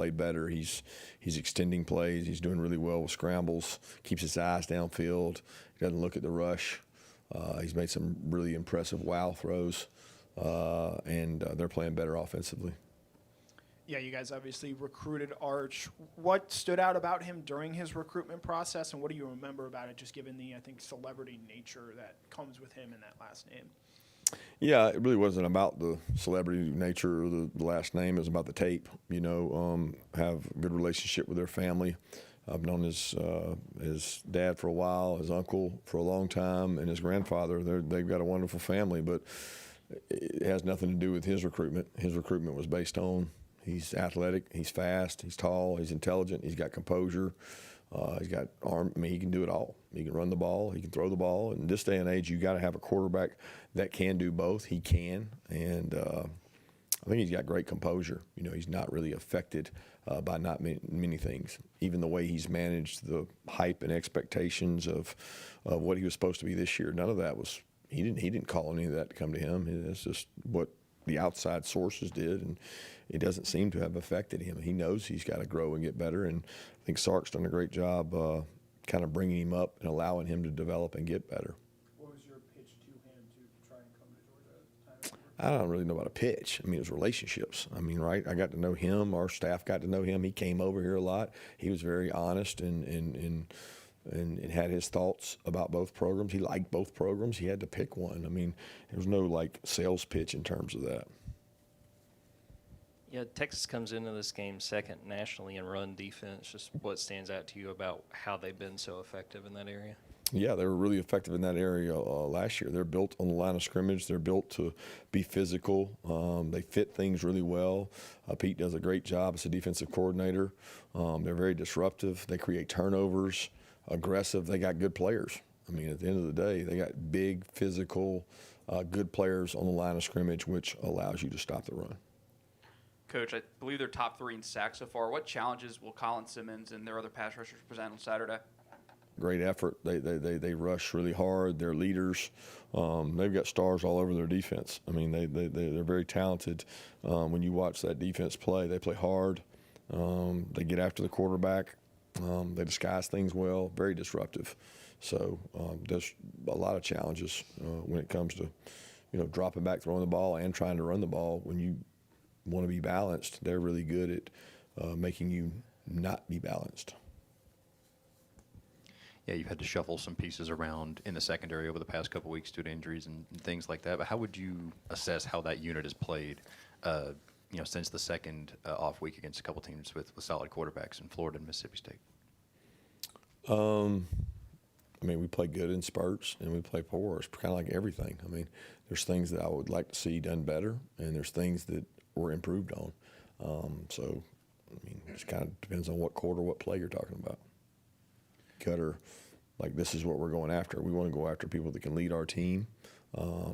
play better. He's extending plays. He's doing really well with scrambles. Keeps his eyes downfield. He doesn't look at the rush. He's made some really impressive wow throws, and they're playing better offensively. Yeah, you guys obviously recruited Arch. What stood out about him during his recruitment process, and what do you remember about it, just given the, I think, celebrity nature that comes with him in that last name? Yeah, it really wasn't about the celebrity nature or the last name. It was about the tape. Have a good relationship with their family. I've known his dad for a while, his uncle for a long time, and his grandfather. They've got a wonderful family, but it has nothing to do with his recruitment. His recruitment was based on he's athletic, he's fast, he's tall, he's intelligent, he's got composure, he's got arm. I mean, he can do it all. He can run the ball, he can throw the ball. In this day and age, you got to have a quarterback that can do both. He can, and I think he's got great composure. He's not really affected by not many things. Even the way he's managed the hype and expectations of what he was supposed to be this year, none of that was. He didn't call any of that to come to him. It's just what the outside sources did, and it doesn't seem to have affected him. He knows he's got to grow and get better, and I think Sark's done a great job kind of bringing him up and allowing him to develop and get better. What was your pitch to him to try and come to Georgia? I don't really know about a pitch. I mean, it was relationships. I mean, right? I got to know him. Our staff got to know him. He came over here a lot. He was very honest and had his thoughts about both programs. He liked both programs. He had to pick one. I mean, there was no sales pitch in terms of that. Yeah, Texas comes into this game second nationally in run defense. Just what stands out to you about how they've been so effective in that area? Yeah, they were really effective in that area last year. They're built on the line of scrimmage. They're built to be physical. They fit things really well. Pete does a great job as a defensive coordinator. They're very disruptive. They create turnovers, aggressive. They got good players. I mean, at the end of the day, they got big, physical, good players on the line of scrimmage, which allows you to stop the run. Coach, I believe they're top 3 in sacks so far. What challenges will Colin Simmons and their other pass rushers present on Saturday? Great effort. They rush really hard. They're leaders. They've got stars all over their defense. I mean, they're very talented. When you watch that defense play, they play hard. They get after the quarterback. They disguise things well. Very disruptive. So there's a lot of challenges when it comes to, dropping back, throwing the ball, and trying to run the ball. When you want to be balanced, they're really good at making you not be balanced. Yeah, you've had to shuffle some pieces around in the secondary over the past couple weeks due to injuries and things like that. But how would you assess how that unit has played, since the second off week against a couple teams with solid quarterbacks in Florida and Mississippi State? I mean, we play good in spurts and we play poor. It's kind of like everything. I mean, there's things that I would like to see done better, and there's things that we're improved on. So, I mean, it just kind of depends on what quarter, what play you're talking about. Cutter, this is what we're going after. We want to go after people that can lead our team.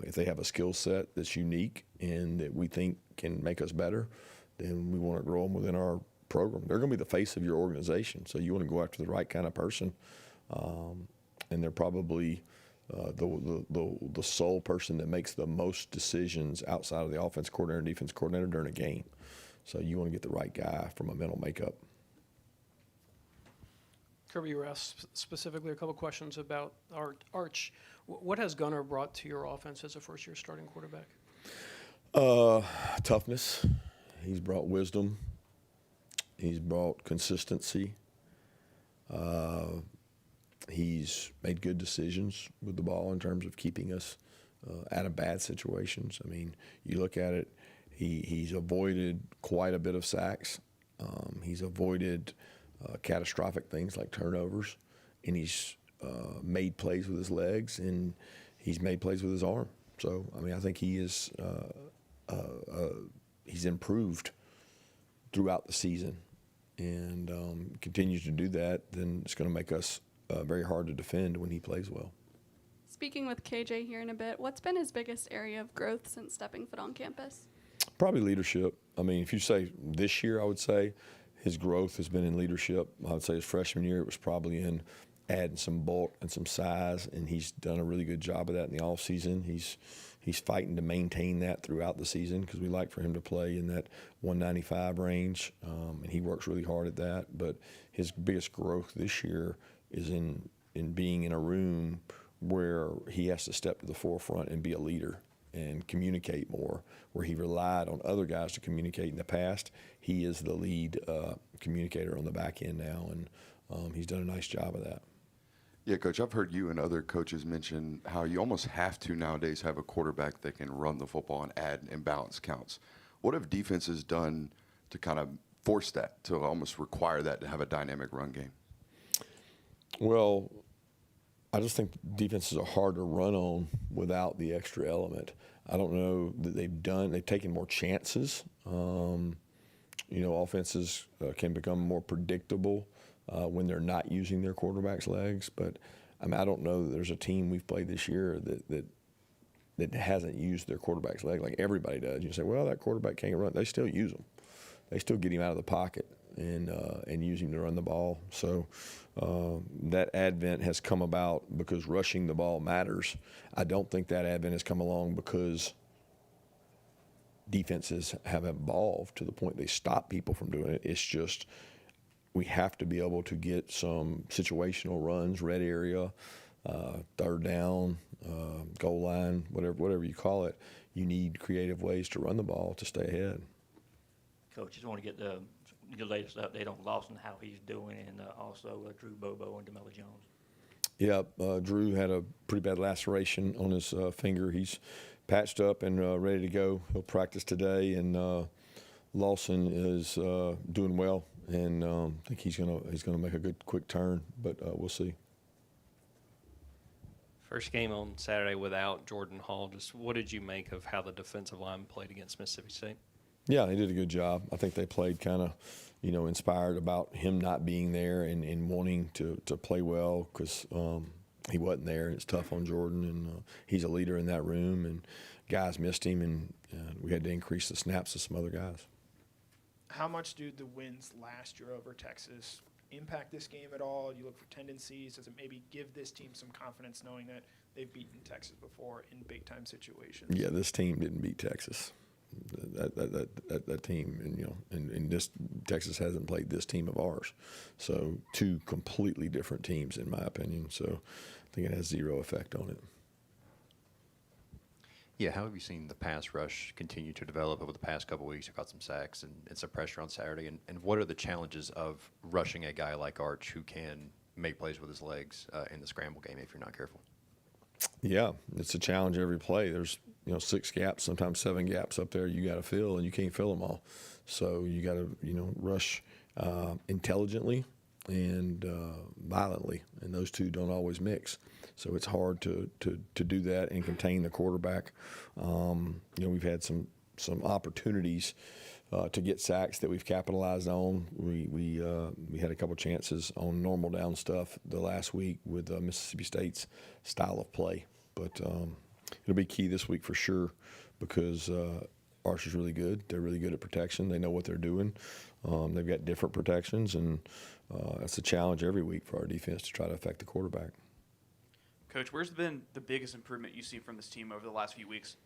If they have a skill set that's unique and that we think can make us better, then we want to grow them within our program. They're going to be the face of your organization, so you want to go after the right kind of person. And they're probably the sole person that makes the most decisions outside of the offense coordinator and defense coordinator during a game. So you want to get the right guy from a mental makeup. Kirby, you were asked specifically a couple questions about Arch. What has Gunnar brought to your offense as a first-year starting quarterback? Toughness. He's brought wisdom. He's brought consistency. He's made good decisions with the ball in terms of keeping us out of bad situations. I mean, you look at it, he's avoided quite a bit of sacks. He's avoided catastrophic things like turnovers, and he's made plays with his legs, and he's made plays with his arm. So, I mean, I think he is he's improved throughout the season, and continues to do that. Then it's going to make us very hard to defend when he plays well. Speaking with KJ here in a bit, what's been his biggest area of growth since stepping foot on campus? Probably leadership. I mean, if you say this year, I would say his growth has been in leadership. I would say his freshman year, it was probably in adding some bulk and some size, and he's done a really good job of that in the offseason. He's fighting to maintain that throughout the season because we like for him to play in that 195 range, and he works really hard at that. But his biggest growth this year is in being in a room where he has to step to the forefront and be a leader and communicate more, where he relied on other guys to communicate in the past. He is the lead communicator on the back end now, and he's done a nice job of that. Yeah, Coach, I've heard you and other coaches mention how you almost have to nowadays have a quarterback that can run the football and add and balance counts. What have defenses done to kind of force that, to almost require that to have a dynamic run game? Well, I just think defenses are hard to run on without the extra element. I don't know that they've taken more chances. Offenses can become more predictable when they're not using their quarterback's legs. But I don't know that there's a team we've played this year that hasn't used their quarterback's leg like everybody does. You say, well, that quarterback can't run. They still use them. They still get him out of the pocket and use him to run the ball. So that advent has come about because rushing the ball matters. I don't think that advent has come along because defenses have evolved to the point they stop people from doing it. It's just we have to be able to get some situational runs, red area, third down, goal line, whatever you call it. You need creative ways to run the ball to stay ahead. Coach, just want to get the latest update on Lawson, how he's doing, and also Drew Bobo and DeMelo Jones. Yeah, Drew had a pretty bad laceration on his finger. He's patched up and ready to go. He'll practice today, and Lawson is doing well, and I think he's gonna make a good quick turn, but we'll see. First game on Saturday without Jordan Hall. Just what did you make of how the defensive line played against Mississippi State? Yeah, they did a good job. I think they played kind of, inspired about him not being there and wanting to play well because he wasn't there. It's tough on Jordan, and he's a leader in that room, and guys missed him, and we had to increase the snaps to some other guys. How much do the wins last year over Texas impact this game at all? You look for tendencies. Does it maybe give this team some confidence knowing that they've beaten Texas before in big-time situations? Yeah, this team didn't beat Texas. That team, and this Texas hasn't played this team of ours, so two completely different teams in my opinion. So I think it has zero effect on it. Yeah, how have you seen the pass rush continue to develop over the past couple of weeks? You've got some sacks and some pressure on Saturday, and what are the challenges of rushing a guy like Arch who can make plays with his legs in the scramble game if you're not careful? Yeah, it's a challenge every play. There's 6 gaps, sometimes 7 gaps up there you got to fill, and you can't fill them all. So you got to rush intelligently and violently, and those two don't always mix. So it's hard to do that and contain the quarterback. We've had some opportunities to get sacks that we've capitalized on. We had a couple chances on normal down stuff the last week with Mississippi State's style of play. But it'll be key this week for sure because Arch is really good. They're really good at protection. They know what they're doing. They've got different protections, and that's a challenge every week for our defense to try to affect the quarterback. Coach, where's been the biggest improvement you've seen from this team over the last few weeks?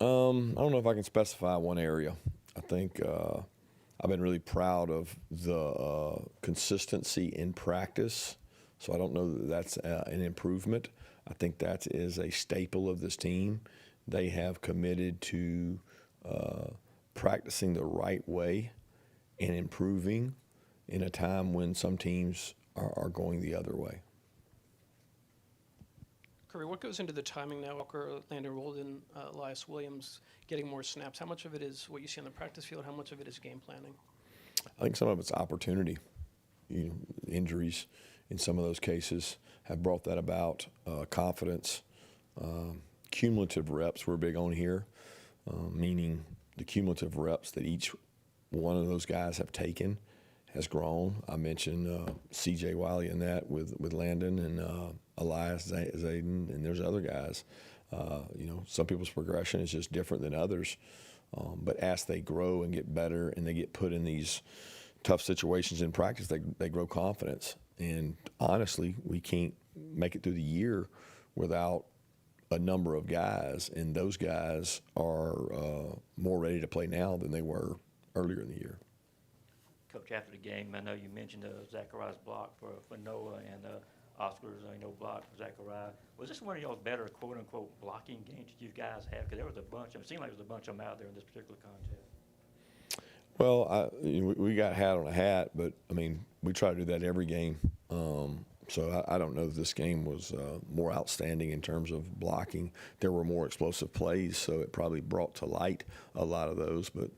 I don't know if I can specify one area. I think I've been really proud of the consistency in practice. So I don't know that that's an improvement. I think that is a staple of this team. They have committed to practicing the right way and improving in a time when some teams are going the other way. Kirby, what goes into the timing now? Walker, Landon Roldan, Elias Williams getting more snaps. How much of it is what you see on the practice field? How much of it is game planning? I think some of it's opportunity. Injuries in some of those cases have brought that about. Confidence. Cumulative reps we're big on here, meaning the cumulative reps that each one of those guys have taken has grown. I mentioned C.J. Wiley in that with Landon and Elias Zayden, and there's other guys. Some people's progression is just different than others. But as they grow and get better and they get put in these tough situations in practice, they grow confidence. And honestly, we can't make it through the year without a number of guys, and those guys are more ready to play now than they were earlier in the year. Coach, after the game, I know you mentioned Zachariah's block for Noah and Oscar's block for Zachariah. Was this one of y'all's better quote-unquote blocking games that you guys have? Because there was a bunch. It seemed like there was a bunch of them out there in this particular contest. Well, we got hat on a hat, but, I mean, we try to do that every game. So I don't know if this game was more outstanding in terms of blocking. There were more explosive plays, so it probably brought to light a lot of those. But,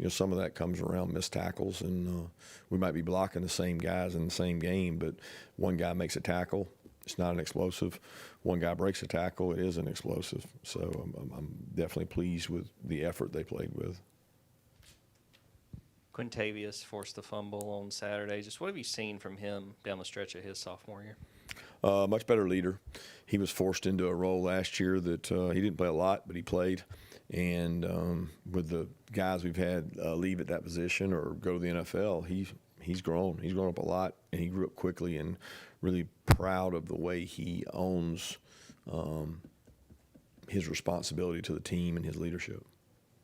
some of that comes around missed tackles, and we might be blocking the same guys in the same game, but one guy makes a tackle, it's not an explosive. One guy breaks a tackle, it is an explosive. So I'm definitely pleased with the effort they played with. Quintavious forced a fumble on Saturday. Just what have you seen from him down the stretch of his sophomore year? Much better leader. He was forced into a role last year that he didn't play a lot, but he played. And with the guys we've had leave at that position or go to the NFL, he's grown. He's grown up a lot, and he grew up quickly, and really proud of the way he owns his responsibility to the team and his leadership.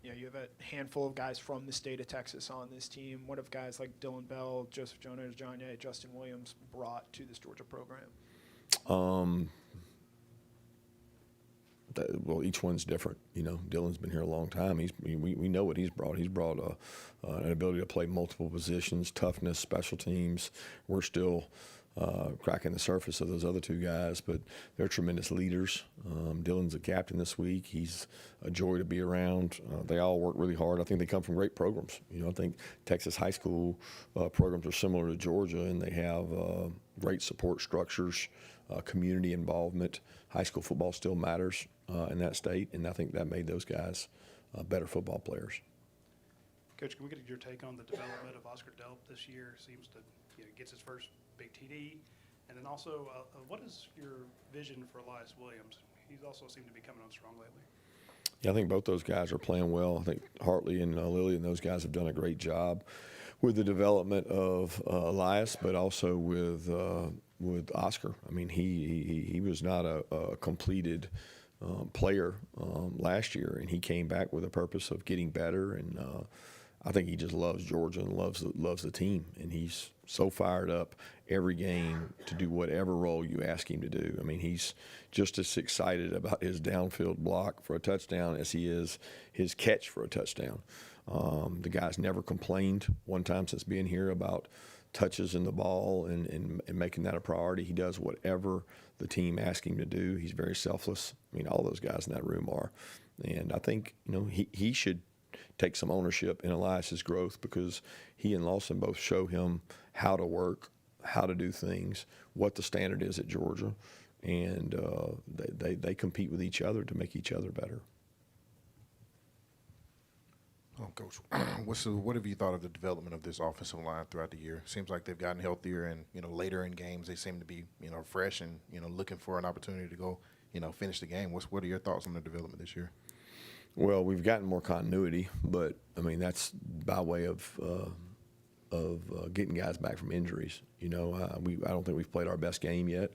Yeah, you have a handful of guys from the state of Texas on this team. What have guys like Dylan Bell, Joseph Jones, John Ye, Justin Williams brought to this Georgia program? Well, each one's different. Dylan's been here a long time. We know what he's brought. He's brought an ability to play multiple positions, toughness, special teams. We're still cracking the surface of those other two guys, but they're tremendous leaders. Dylan's a captain this week. He's a joy to be around. They all work really hard. I think they come from great programs. I think Texas high school programs are similar to Georgia, and they have great support structures, community involvement. High school football still matters in that state, and I think that made those guys better football players. Coach, can we get your take on the development of Oscar Delp this year? Seems to gets his first big TD, and then also what is your vision for Elias Williams? He's also seemed to be coming on strong lately. Yeah, I think both those guys are playing well. I think Hartley and Lilly and those guys have done a great job with the development of Elias, but also with Oscar. I mean, he was not a completed player last year, and he came back with a purpose of getting better. And I think he just loves Georgia and loves the team, and he's so fired up every game to do whatever role you ask him to do. I mean, he's just as excited about his downfield block for a touchdown as he is his catch for a touchdown. The guy's never complained one time since being here about touches in the ball and making that a priority. He does whatever the team asks him to do. He's very selfless. I mean, all those guys in that room are. And I think, he should take some ownership in Elias's growth, because he and Lawson both show him how to work, how to do things, what the standard is at Georgia, and they compete with each other to make each other better. Coach, what have you thought of the development of this offensive line throughout the year? Seems like they've gotten healthier, and later in games they seem to be fresh and looking for an opportunity to go finish the game. What are your thoughts on the development this year? Well, we've gotten more continuity, but I mean that's by way of getting guys back from injuries. I don't think we've played our best game yet.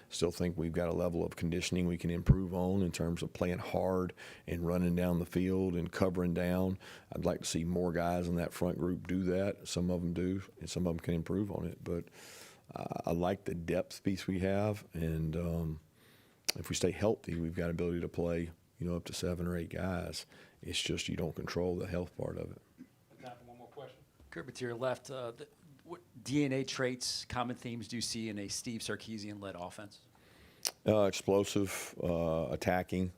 Still think we've got a level of conditioning we can improve on in terms of playing hard and running down the field and covering down. I'd like to see more guys in that front group do that. Some of them do, and some of them can improve on it. But I like the depth piece we have, and if we stay healthy, we've got ability to play up to 7 or 8 guys. It's just you don't control the health part of it. Time for one more question. Kirby, to your left, what DNA traits, common themes do you see in a Steve Sarkisian-led offense? Explosive, attacking,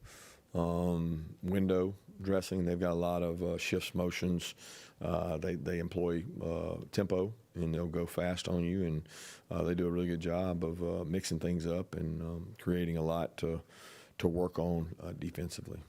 window dressing. They've got a lot of shifts, motions. They employ tempo, and they'll go fast on you, and they do a really good job of mixing things up and creating a lot to work on defensively.